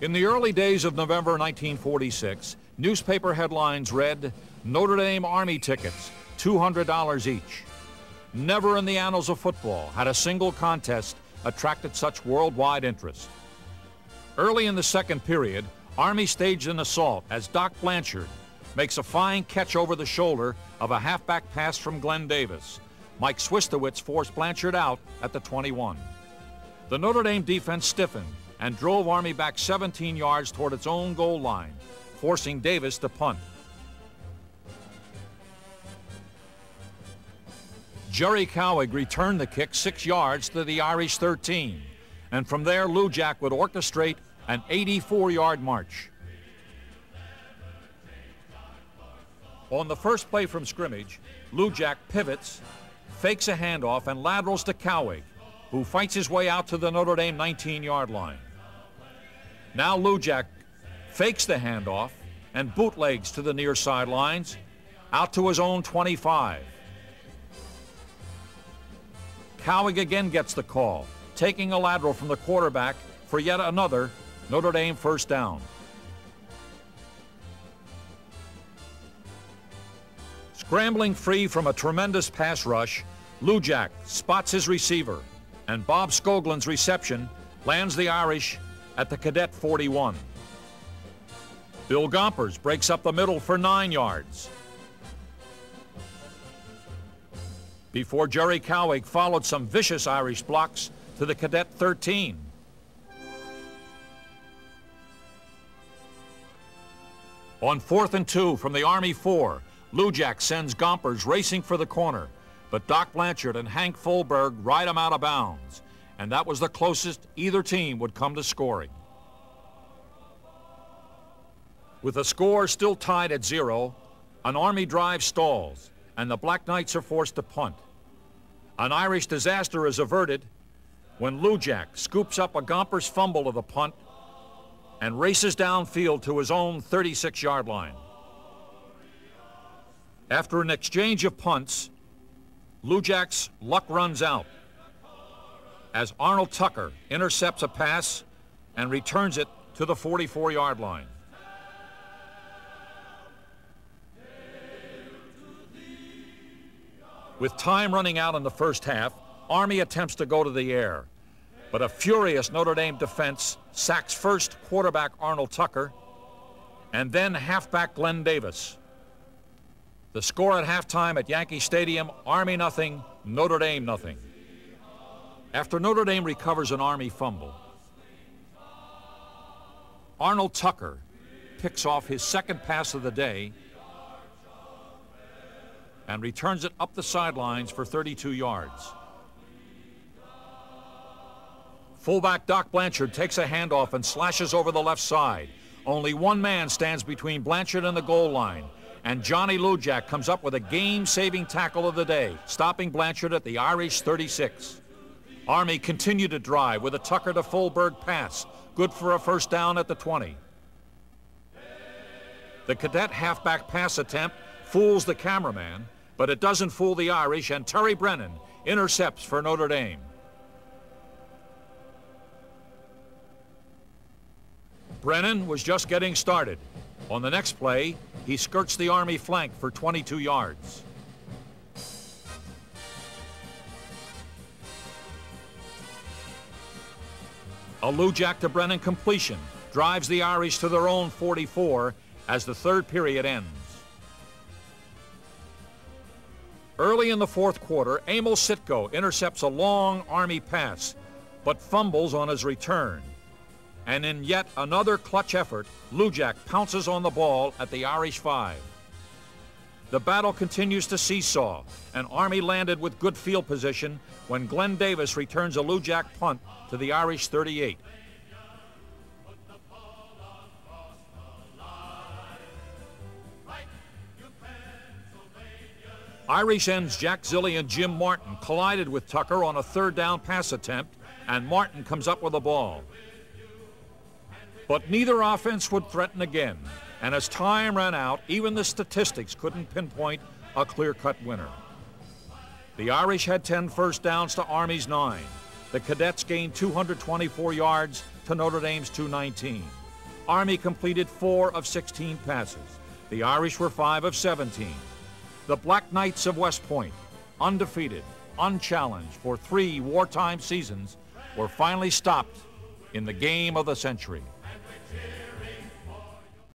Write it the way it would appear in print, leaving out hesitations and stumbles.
In the early days of November 1946, newspaper headlines read, "Notre Dame Army tickets, $200 each." Never in the annals of football had a single contest attracted such worldwide interest. Early in the second period, Army staged an assault as Doc Blanchard makes a fine catch over the shoulder of a halfback pass from Glenn Davis. Mike Swistowitz forced Blanchard out at the 21. The Notre Dame defense stiffened and drove Army back 17 yards toward its own goal line, forcing Davis to punt. Jerry Cowig returned the kick 6 yards to the Irish 13, and from there Lou Jack would orchestrate an 84-yard march. On the first play from scrimmage, Lou Jack pivots, fakes a handoff, and laterals to Cowig, who fights his way out to the Notre Dame 19-yard line. Now Lou Jack fakes the handoff and bootlegs to the near sidelines, out to his own 25. Cowig again gets the call, taking a lateral from the quarterback for yet another Notre Dame first down. Scrambling free from a tremendous pass rush, Lou Jack spots his receiver, and Bob Scoglin's reception lands the Irish at the Cadet 41. Bill Gompers breaks up the middle for 9 yards, before Jerry Cowig followed some vicious Irish blocks to the Cadet 13. On 4th and 2 from the Army 4, Lou Jack sends Gompers racing for the corner, but Doc Blanchard and Hank Fulberg ride him out of bounds, and that was the closest either team would come to scoring. With the score still tied at 0, an Army drive stalls, and the Black Knights are forced to punt. An Irish disaster is averted when Lou Jack scoops up a Gompers fumble of the punt and races downfield to his own 36-yard line. After an exchange of punts, Lou Jack's luck runs out as Arnold Tucker intercepts a pass and returns it to the 44-yard line. With time running out in the first half, Army attempts to go to the air, but a furious Notre Dame defense sacks first quarterback Arnold Tucker and then halfback Glenn Davis. The score at halftime at Yankee Stadium, Army nothing, Notre Dame nothing. After Notre Dame recovers an Army fumble, Arnold Tucker picks off his second pass of the day and returns it up the sidelines for 32 yards. Fullback Doc Blanchard takes a handoff and slashes over the left side. Only one man stands between Blanchard and the goal line, and Johnny Lou Jack comes up with a game-saving tackle of the day, stopping Blanchard at the Irish 36. Army continued to drive with a Tucker to Fulberg pass, good for a first down at the 20. The Cadet halfback pass attempt fools the cameraman, but it doesn't fool the Irish, and Terry Brennan intercepts for Notre Dame. Brennan was just getting started. On the next play, he skirts the Army flank for 22 yards. A Lou Jack to Brennan completion drives the Irish to their own 44 as the third period ends. Early in the fourth quarter, Emil Sitko intercepts a long Army pass, but fumbles on his return. And in yet another clutch effort, Lou Jack pounces on the ball at the Irish 5. The battle continues to seesaw, and Army landed with good field position when Glenn Davis returns a Lou Jack punt to the Irish 38. Irish ends Jack Zilli and Jim Martin collided with Tucker on a third down pass attempt, and Martin comes up with the ball. But neither offense would threaten again, and as time ran out, even the statistics couldn't pinpoint a clear-cut winner. The Irish had 10 first downs to Army's 9. The Cadets gained 224 yards to Notre Dame's 219. Army completed 4 of 16 passes. The Irish were 5 of 17. The Black Knights of West Point, undefeated, unchallenged for 3 wartime seasons, were finally stopped in the game of the century.